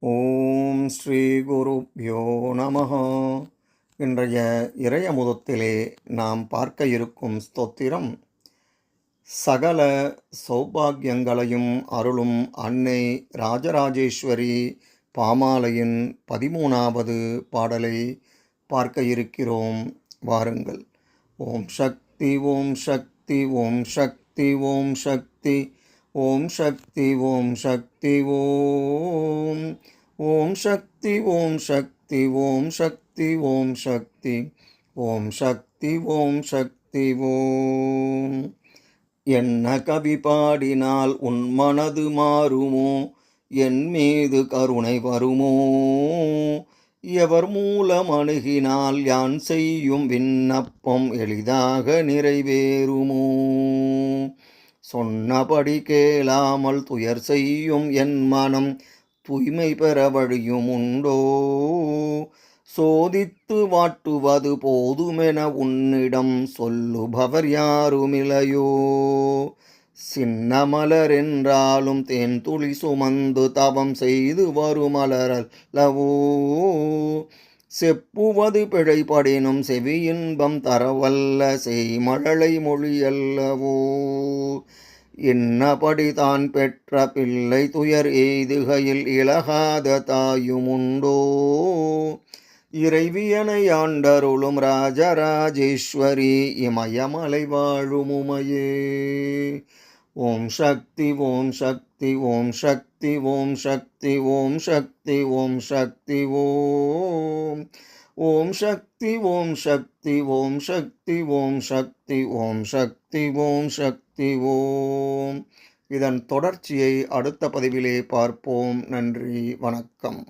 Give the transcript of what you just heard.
ஓம் ஸ்ரீ குருப்யோ நமஹ. இன்றைய இறையமுதத்திலே நாம் பார்க்க இருக்கும் ஸ்தோத்திரம், சகல சௌபாகியங்களையும் அருளும் அன்னை ராஜராஜேஸ்வரி பாமாலையின் 13வது பாடலை பார்க்க இருக்கிறோம். வாருங்கள். ஓம் சக்தி ஓம் சக்தி ஓம் சக்தி ஓம் சக்தி ஓம் சக்தி ஓம் சக்தி ஓம் ஓம் சக்தி ஓம் சக்தி ஓம் சக்தி ஓம் சக்தி ஓம் சக்தி ஓம் சக்தி ஓம். என்ன கவி பாடினால் உன் மனது மாறுமோ, என் மீது கருணை வருமோ, எவர் மூலம் அணுகினால் யான் செய்யும் விண்ணப்பம் எளிதாக நிறைவேறுமோ, சொன்னபடி கேளாமல் துயர் செய்யும் என் மனம் தூய்மை பெற வழியும் உண்டோ, சோதித்து வாட்டுவது போதுமென உன்னிடம் சொல்லுபவர் யாருமில்லையோ, சின்ன மலர் என்றாலும் தேன் துளி சுமந்து தவம் செய்து வருமலரல்லவோ, செப்புவது பிழைப்படினும் செவி இன்பம் தரவல்ல செய்மழலை மொழியல்லவோ, என்னபடி தான் பெற்ற பிள்ளை துயர் எய்துகையில் இளகாத தாயுமுண்டோ, இறைவியனை ஆண்டருளும் ராஜராஜேஸ்வரி இமயமலை வாழும் உமையே. ஓம் சக்தி ஓம் சக்தி ஓம் சக்தி ஓம் சக்தி ஓம் சக்தி ஓம் சக்தி ஓம் ஓம் சக்தி ஓம் சக்தி ஓம் சக்தி ஓம் சக்தி ஓம் சக்தி ஓம் சக்தி ஓம். இதன் தொடர்ச்சியை அடுத்த பதிவிலே பார்ப்போம். நன்றி, வணக்கம்.